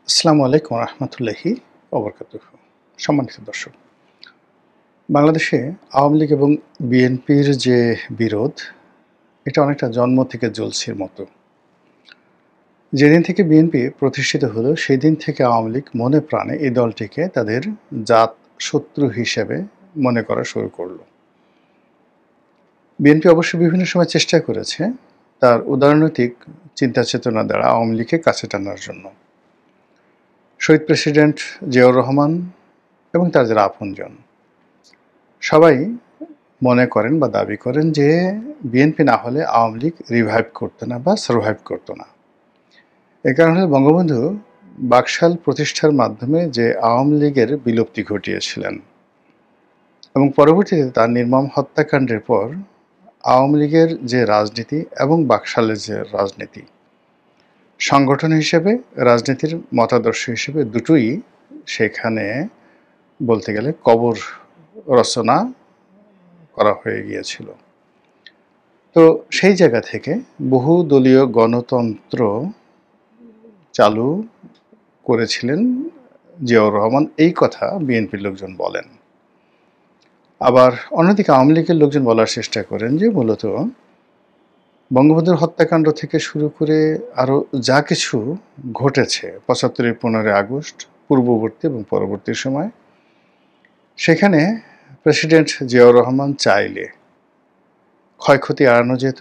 আসসালামু আলাইকুম রহমতুল্লাহি ওবরকাতুহু। সম্মানিত দর্শক, বাংলাদেশে আওয়ামী লীগ এবং বিএনপির যে বিরোধ, এটা অনেকটা জন্ম থেকে জলসির মতো। যেদিন থেকে বিএনপি প্রতিষ্ঠিত হলো সেদিন থেকে আওয়ামী লীগ মনে প্রাণে এই দলটিকে তাদের জাত শত্রু হিসেবে মনে করা শুরু করলো। বিএনপি অবশ্য বিভিন্ন সময় চেষ্টা করেছে তার উদারনৈতিক চিন্তা চেতনা দ্বারা আওয়ামী লীগকে কাছে টানার জন্য। শহীদ প্রেসিডেন্ট জিয়াউর রহমান এবং তার যারা আপনজন সবাই মনে করেন বা দাবি করেন যে বিএনপি না হলে আওয়ামী লীগ রিভাইভ করতো না বা সারভাইভ করতো না। এ কারণে বঙ্গবন্ধু বাকশাল প্রতিষ্ঠার মাধ্যমে যে আওয়ামী লীগের বিলুপ্তি ঘটিয়েছিলেন এবং পরবর্তীতে তার নির্মম হত্যাকাণ্ডের পর আওয়ামী লীগের যে রাজনীতি এবং বাকশালের যে রাজনীতি, সংগঠন হিসেবে রাজনীতির মতাদর্শ হিসেবে দুটোই সেখানে বলতে গেলে কবর রচনা করা হয়ে গিয়েছিল। তো সেই জায়গা থেকে বহুদলীয় গণতন্ত্র চালু করেছিলেন জিয়াউর রহমান, এই কথা বিএনপির লোকজন বলেন। আবার অন্যদিকে আওয়ামী লীগের লোকজন বলার চেষ্টা করেন যে মূলত বঙ্গবন্ধুর হত্যাকাণ্ড থেকে শুরু করে আরও যা কিছু ঘটেছে ৭৫-এর ১৫ই আগস্ট, পূর্ববর্তী এবং পরবর্তী সময়, সেখানে প্রেসিডেন্ট জিয়াউর রহমান চাইলে ক্ষয়ক্ষতি এড়ানো যেত,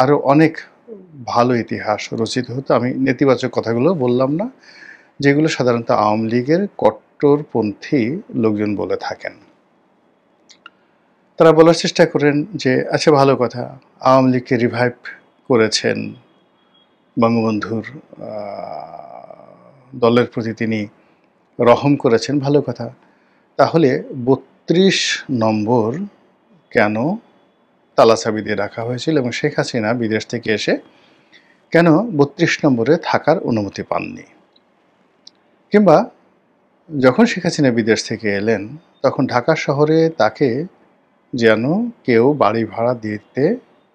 আরও অনেক ভালো ইতিহাস রচিত হতো। আমি নেতিবাচক কথাগুলো বললাম না, যেগুলো সাধারণত আওয়ামী লীগের কট্টরপন্থী লোকজন বলে থাকেন। তারা বলার চেষ্টা করেন যে আচ্ছা, ভালো কথা, আওয়ামী লীগকে রিভাইভ করেছেন, বঙ্গবন্ধুর দলের প্রতি তিনি রহম করেছেন, ভালো কথা। তাহলে ৩২ নম্বর কেন তালাচাবি দিয়ে রাখা হয়েছিল এবং শেখ হাসিনা বিদেশ থেকে এসে কেন ৩২ নম্বরে থাকার অনুমতি পাননি? কিংবা যখন শেখ হাসিনা বিদেশ থেকে এলেন তখন ঢাকা শহরে তাকে যেন কেউ বাড়ি ভাড়া দিতে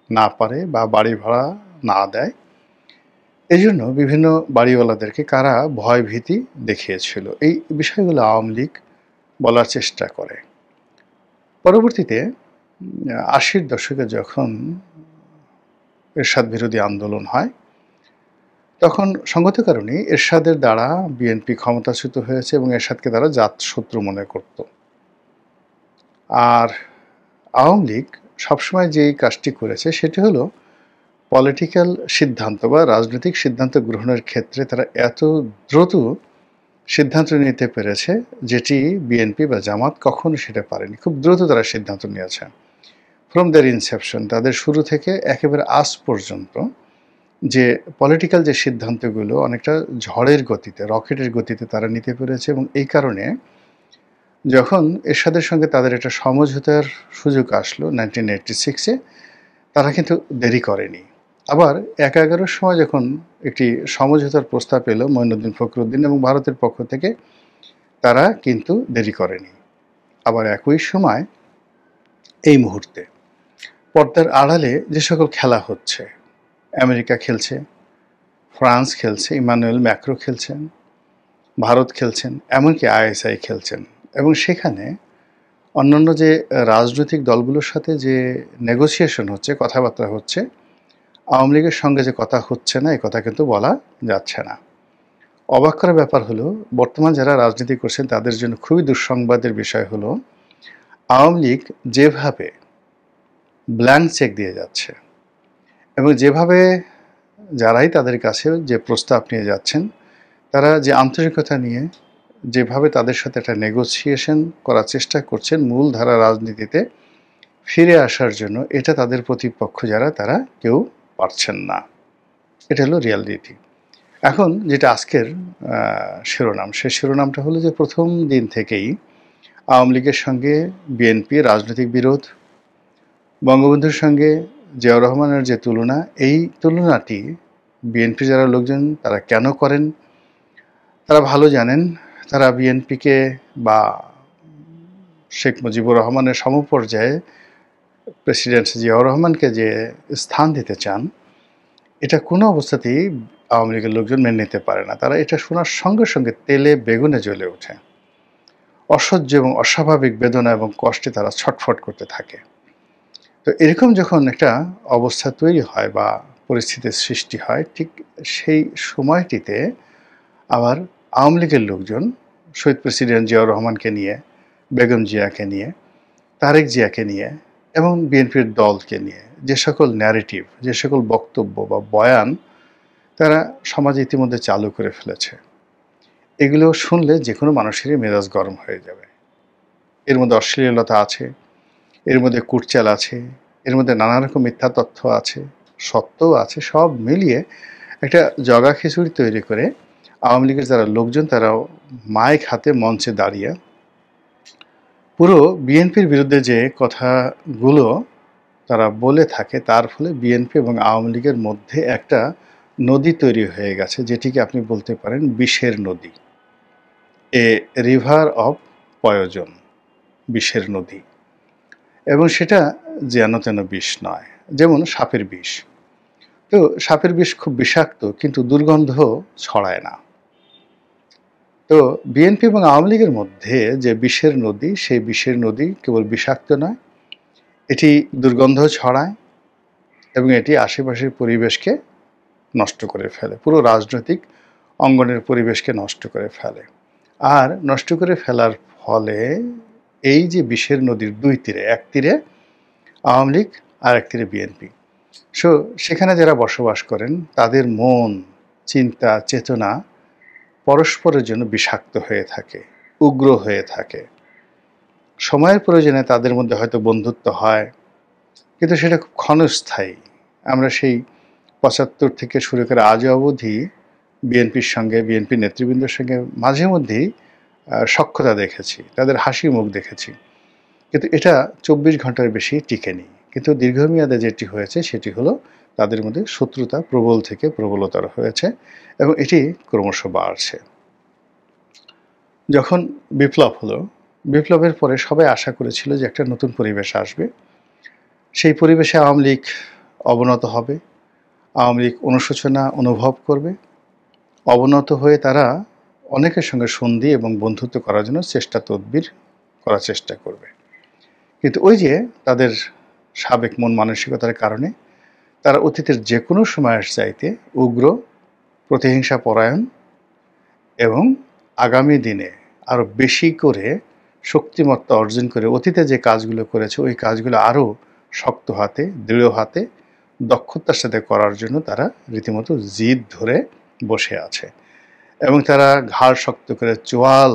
না পারে বা বাড়ি ভাড়া না দেয়, এই জন্য বিভিন্ন বাড়িওয়ালাদেরকে কারা ভয় ভীতি দেখিয়েছিল। এই বিষয়গুলো আওয়ামী লীগ বলার চেষ্টা করে। পরবর্তীতে ৮০-র দশকে যখন এরশাদ বিরোধী আন্দোলন হয়, তখন সঙ্গত কারণে এরশাদের দ্বারা বিএনপি ক্ষমতাচ্যুত হয়েছে এবং এরশাদকে তারা জাতশত্রু মনে করত। আর আওয়ামী লীগ সবসময় যেই কাজটি করেছে সেটি হলো পলিটিক্যাল সিদ্ধান্ত বা রাজনৈতিক সিদ্ধান্ত গ্রহণের ক্ষেত্রে তারা এত দ্রুত সিদ্ধান্ত নিতে পেরেছে যেটি বিএনপি বা জামাত কখনো সেটা পারেনি। খুব দ্রুত তারা সিদ্ধান্ত নিয়েছে ফ্রম দেয়ার ইনসেপশন, তাদের শুরু থেকে একেবারে আজ পর্যন্ত যে পলিটিক্যাল যে সিদ্ধান্তগুলো অনেকটা ঝড়ের গতিতে, রকেটের গতিতে তারা নিতে পেরেছে। এবং এই কারণে যখন এরশাদের সঙ্গে তাদের একটা সমঝোতার সুযোগ আসলো 1986-এ, তারা কিন্তু দেরি করেনি। আবার ১১-১১-র সময় যখন একটি সমঝোতার প্রস্তাব এলো মঈনুদ্দিন ফখরুদ্দিন এবং ভারতের পক্ষ থেকে, তারা কিন্তু দেরি করেনি। আবার একই সময় এই মুহূর্তে পর্দার আড়ালে যে সকল খেলা হচ্ছে, আমেরিকা খেলছে, ফ্রান্স খেলছে, ইমানুয়েল ম্যাক্রো খেলছেন, ভারত খেলছেন, এমনকি আইএসআই খেলছেন, এবং সেখানে অন্যান্য যে রাজনৈতিক দলগুলোর সাথে যে নেগোসিয়েশন হচ্ছে, কথাবার্তা হচ্ছে, আওয়ামী লীগের সঙ্গে যে কথা হচ্ছে না, এই কথা কিন্তু বলা যাচ্ছে না। অবাক করার ব্যাপার হলো, বর্তমান যারা রাজনীতি করছেন তাদের জন্য খুবই দুঃসংবাদের বিষয় হলো, আওয়ামী লীগ যেভাবে ব্ল্যাঙ্ক চেক দিয়ে যাচ্ছে এবং যেভাবে যারাই তাদের কাছে যে প্রস্তাব নিয়ে যাচ্ছেন, তারা যে আন্তরিকতা নিয়ে যেভাবে তাদের সাথে একটা নেগোসিয়েশন করার চেষ্টা করছেন মূলধারা রাজনীতিতে ফিরে আসার জন্য, এটা তাদের প্রতিপক্ষ যারা, তারা কেউ পারছেন না। এটা হলো রিয়ালিটি। এখন যেটা আজকের শিরোনাম, সেই শিরোনামটা হলো যে প্রথম দিন থেকেই আওয়ামী লীগের সঙ্গে বিএনপি রাজনৈতিক বিরোধ, বঙ্গবন্ধুর সঙ্গে জিয়াউর রহমানের যে তুলনা, এই তুলনাটি বিএনপি যারা লোকজন তারা কেন করেন তারা ভালো জানেন। তারা বিএনপিকে বা শেখ মুজিবুর রহমানের সমপর্যায়ে প্রেসিডেন্ট জিয়াউর রহমানকে যে স্থান দিতে চান, এটা কোনো অবস্থাতেই আওয়ামী লীগের লোকজন মেনে নিতে পারে না। তারা এটা শোনার সঙ্গে সঙ্গে তেলে বেগুনে জ্বলে ওঠে। অসহ্য এবং অস্বাভাবিক বেদনা এবং কষ্টে তারা ছটফট করতে থাকে। তো এরকম যখন একটা অবস্থা তৈরি হয় বা পরিস্থিতির সৃষ্টি হয়, ঠিক সেই সময়টিতে আবার আওয়ামী লীগের লোকজন শহীদ প্রেসিডেন্ট জিয়াউর রহমানকে নিয়ে, বেগম জিয়াকে নিয়ে, তারেক জিয়াকে নিয়ে এবং বিএনপির দলকে নিয়ে যে সকল ন্যারেটিভ, যে সকল বক্তব্য বা বয়ান তারা সমাজে ইতিমধ্যে চালু করে ফেলেছে, এগুলো শুনলে যে কোনো মানুষেরই মেজাজ গরম হয়ে যাবে। এর মধ্যে অশ্লীলতা আছে, এর মধ্যে কুটচাল আছে, এর মধ্যে নানা রকম মিথ্যা তথ্য আছে, সত্যও আছে। সব মিলিয়ে একটা জগা খিচুড়ি তৈরি করে আওয়ামী লীগের যারা লোকজন তারাও মাইক হাতে মঞ্চে দাঁড়িয়ে পুরো বিএনপির বিরুদ্ধে যে কথাগুলো তারা বলে থাকে, তার ফলে বিএনপি এবং আওয়ামী লীগের মধ্যে একটা নদী তৈরি হয়ে গেছে, যেটিকে আপনি বলতে পারেন বিষের নদী, এ রিভার অফ পয়জন, বিষের নদী। এবং সেটা যেন তেন বিষ নয়, যেমন সাপের বিষ। তো সাপের বিষ খুব বিষাক্ত, কিন্তু দুর্গন্ধ ছড়ায় না। তো বিএনপি এবং আওয়ামী লীগের মধ্যে যে বিষের নদী, সেই বিষের নদী কেবল বিষাক্ত নয়, এটি দুর্গন্ধ ছড়ায় এবং এটি আশেপাশের পরিবেশকে নষ্ট করে ফেলে, পুরো রাজনৈতিক অঙ্গনের পরিবেশকে নষ্ট করে ফেলে। আর নষ্ট করে ফেলার ফলে এই যে বিষের নদীর দুই তীরে, এক তীরে আওয়ামী লীগ আর এক তীরে বিএনপি, সেখানে যারা বসবাস করেন তাদের মন, চিন্তা, চেতনা পরস্পরের জন্য বিষাক্ত হয়ে থাকে, উগ্র হয়ে থাকে। সময়ের প্রয়োজনে তাদের মধ্যে হয়তো বন্ধুত্ব হয়, কিন্তু সেটা খুব ক্ষণস্থায়ী। আমরা সেই ৭৫ থেকে শুরু করে আজও অবধি বিএনপির সঙ্গে, বিএনপি নেতৃবৃন্দের সঙ্গে মাঝে মধ্যেই সখ্যতা দেখেছি, তাদের হাসি মুখ দেখেছি, কিন্তু এটা ২৪ ঘন্টার বেশি টিকেনি। কিন্তু দীর্ঘমেয়াদে যেটি হয়েছে সেটি হলো তাদের মধ্যে শত্রুতা প্রবল থেকে প্রবলতর হয়েছে এবং এটি ক্রমশ বাড়ছে। যখন বিপ্লব হলো, বিপ্লবের পরে সবাই আশা করেছিল যে একটা নতুন পরিবেশ আসবে, সেই পরিবেশে আওয়ামী লীগ অবনত হবে, আওয়ামী লীগ অনুশোচনা অনুভব করবে, অবনত হয়ে তারা অনেকের সঙ্গে সন্ধি এবং বন্ধুত্ব করার জন্য তদবির করার চেষ্টা করবে। কিন্তু ওই যে তাদের সাবেক মন মানসিকতার কারণে তারা অতীতের যে কোনো সময়ের চাইতে উগ্র, প্রতিহিংসা পরায়ণ এবং আগামী দিনে আরও বেশি করে শক্তিমত্তা অর্জন করে অতীতে যে কাজগুলো করেছে ওই কাজগুলো আরও শক্ত হাতে, দৃঢ় হাতে, দক্ষতার সাথে করার জন্য তারা রীতিমতো জিদ ধরে বসে আছে। এবং তারা ঘাড় শক্ত করে, চোয়াল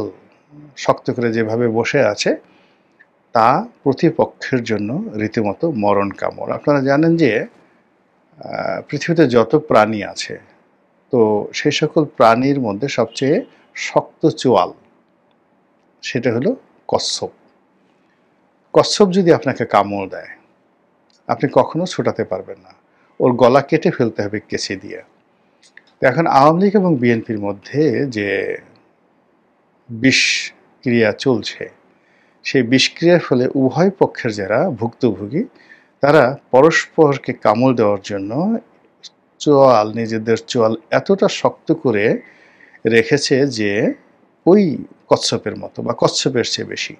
শক্ত করে যেভাবে বসে আছে, তা প্রতিপক্ষের জন্য রীতিমতো মরণ কামড়। আপনারা জানেন যে পৃথিবীতে যত প্রাণী আছে, তো সেই সকল প্রাণীর মধ্যে সবচেয়ে শক্ত চোয়াল সেটা হলো কচ্ছপ। কচ্ছপ যদি আপনাকে কামড় দেয়, আপনি কখনো ছোটাতে পারবেন না, ওর গলা কেটে ফেলতে হবে কেঁচি দিয়ে। এখন আওয়ামী লীগ এবং বিএনপির মধ্যে যে বিষক্রিয়া চলছে, সেই বিষক্রিয়ার ফলে উভয় পক্ষের যারা ভুক্তভোগী তারা পরস্পরকে কামড় দেওয়ার জন্য নিজেদের চোয়াল এতটা শক্ত করে রেখেছে যে ওই কচ্ছপের মতো বা কচ্ছপের চেয়ে বেশি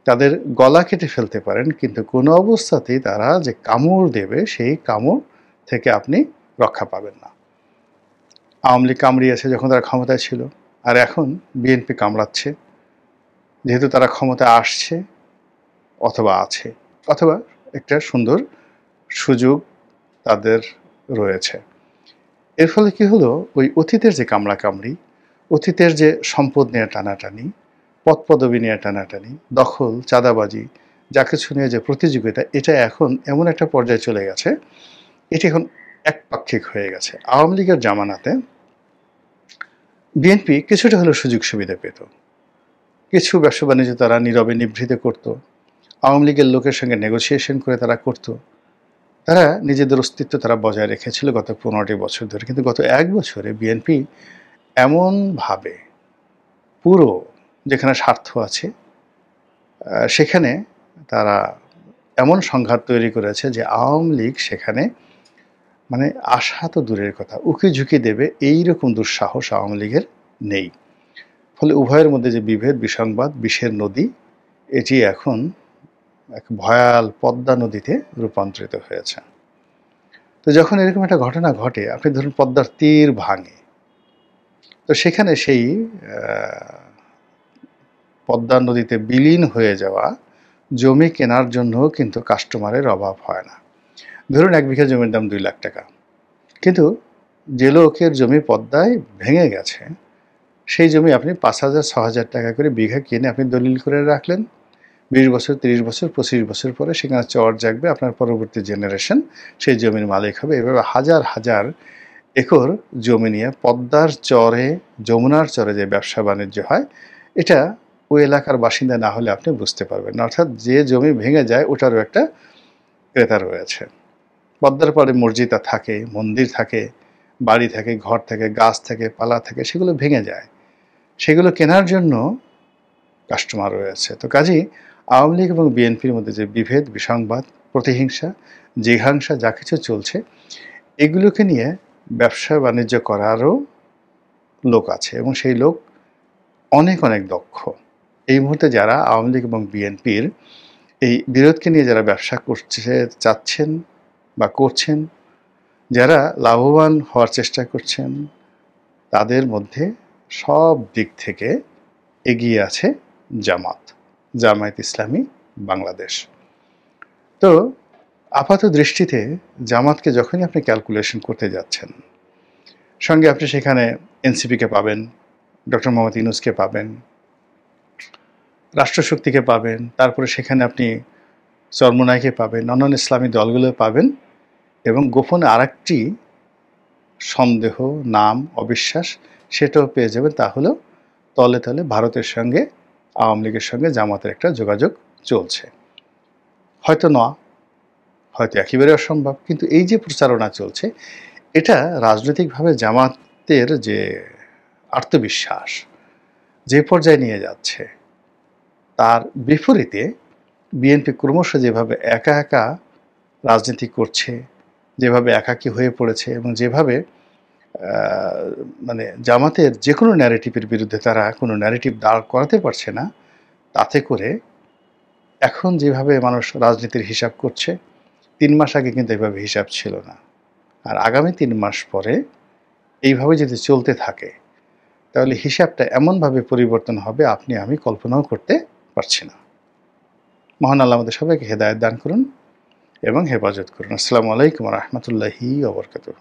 তাদের গলা কেটে ফেলতে পারেন, কিন্তু কোনো অবস্থাতেই তারা যে কামড় দেবে সেই কামড় থেকে আপনি রক্ষা পাবেন না। আওয়ামী লীগ কামড়িয়েছে যখন তারা ক্ষমতায় ছিল, আর এখন বিএনপি কামড়াচ্ছে, যেহেতু তারা ক্ষমতায় আসছে অথবা আছে, অথবা একটা সুন্দর সুযোগ তাদের রয়েছে। এর ফলে কি হলো, ওই অতীতের যে কামড়াকামড়ি, অতীতের যে সম্পদ নিয়ে টানাটানি, পদপদবি নিয়ে টানাটানি, দখল, চাঁদাবাজি, যা কিছু নিয়ে যে প্রতিযোগিতা, এটা এখন এমন একটা পর্যায়ে চলে গেছে, এটি এখন একপাক্ষিক হয়ে গেছে। আওয়ামী লীগের জামানাতে বিএনপি কিছুটা হলেও সুযোগ সুবিধা পেত, কিছু ব্যবসা বাণিজ্য তারা নীরবে নিভৃত করত, আওয়ামী লীগের লোকের সঙ্গে নেগোসিয়েশন করে তারা করত, তারা নিজেদের অস্তিত্ব তারা বজায় রেখেছিল গত ১৫টি বছর ধরে। কিন্তু গত ১ বছরে বিএনপি এমনভাবে পুরো যেখানে স্বার্থ আছে সেখানে তারা এমন সংঘাত তৈরি করেছে যে আওয়ামী লীগ সেখানে মানে আশা তো দূরের কথা, উকি ঝুঁকি দেবে এইরকম দুঃসাহস আওয়ামী লীগের নেই। ফলে উভয়ের মধ্যে যে বিভেদ, বিসংবাদ, বিষের নদী, এটি এখন এক ভয়াল পদ্মা নদীতে রূপান্তরিত হয়েছে। তো যখন এরকম একটা ঘটনা ঘটে, আপনি ধরুন পদ্মার তীর ভাঙে, তো সেখানে সেই পদ্মা নদীতে বিলীন হয়ে যাওয়া জমি কেনার জন্যও কিন্তু কাস্টমারের অভাব হয় না। ধরুন ১ বিঘা জমির দাম ২ লাখ টাকা, কিন্তু যে লোকের জমি পদ্মায় ভেঙে গেছে, সেই জমি আপনি ৫,০০০, ৬,০০০ টাকা করে বিঘা কিনে আপনি দলিল করে রাখলেন। ২০ বছর, ৩০ বছর, ২৫ বছর পরে সেখানে চর জাগবে, আপনার পরবর্তী জেনারেশন সেই জমির মালিক হবে। এভাবে হাজার হাজার একর জমি নিয়ে পদ্মার চরে, যমুনার চরে যে ব্যবসা বাণিজ্য হয়, এটা ওই এলাকার বাসিন্দা না হলে আপনি বুঝতে পারবেন না। অর্থাৎ যে জমি ভেঙে যায় ওটারও একটা ক্রেতা রয়েছে। পদ্মার পাড়ে মসজিদ থাকে, মন্দির থাকে, বাড়ি থাকে, ঘর থাকে, গাছ থাকে, পালা থাকে, সেগুলো ভেঙে যায়। সেগুলো কেনার জন্য কাস্টমার রয়েছে। তো কাজেই আওয়ামী লীগ এবং বিএনপির মধ্যে যে বিভেদ, বিসংবাদ, প্রতিহিংসা, জিঘাংসা যা কিছু চলছে, এগুলোকে নিয়ে ব্যবসা বাণিজ্য করারও লোক আছে এবং সেই লোক অনেক অনেক দক্ষ। এই মুহূর্তে যারা আওয়ামী লীগ এবং বিএনপির এই বিরোধকে নিয়ে যারা ব্যবসা করতে চাচ্ছেন বা করছেন, যারা লাভবান হওয়ার চেষ্টা করছেন, তাদের মধ্যে সব দিক থেকে এগিয়ে আছে জামায়াত ইসলামী বাংলাদেশ। তো আপাত দৃষ্টিতে জামাতকে যখনই আপনি ক্যালকুলেশন করতে যাচ্ছেন, সঙ্গে আপনি সেখানে এনসিপিকে পাবেন, ডক্টর মোহাম্মদ ইউনূসকে পাবেন, রাষ্ট্রশক্তিকে পাবেন, তারপরে সেখানে আপনি চরমোনাইকে পাবেন, অন্যান্য ইসলামী দলগুলো পাবেন, এবং গোপনে আরেকটি সন্দেহ, নাম, অবিশ্বাস সেটাও পেয়ে যাবেন। তা হলো তলে তলে ভারতের সঙ্গে আওয়ামী লীগের সঙ্গে জামাতের একটা যোগাযোগ চলছে। হয়তো না, হয়তো একেবারে অসম্ভব, কিন্তু এই যে প্রচারণা চলছে, এটা রাজনৈতিকভাবে জামাতের যে আত্মবিশ্বাস যে পর্যায়ে নিয়ে যাচ্ছে, তার বিপরীতে বিএনপি ক্রমশ যেভাবে একা একা রাজনীতি করছে, যেভাবে একাকী হয়ে পড়েছে, এবং যেভাবে মানে জামাতের যে কোনো ন্যারেটিভের বিরুদ্ধে তারা কোনো ন্যারেটিভ দাঁড় করাতে পারছে না, তাতে করে এখন যেভাবে মানুষ রাজনীতির হিসাব করছে, ৩ মাস আগে কিন্তু এভাবে হিসাব ছিল না। আর আগামী ৩ মাস পরে এইভাবে যদি চলতে থাকে, তাহলে হিসাবটা এমনভাবে পরিবর্তন হবে আপনি আমি কল্পনাও করতে পারছি না। মহান আল্লাহ আমাদের সবাইকে হেদায়েত দান করুন এবং হেফাজত করুন। আসসালামু আলাইকুম ওয়া রাহমাতুল্লাহি ওয়া বারাকাতুহু।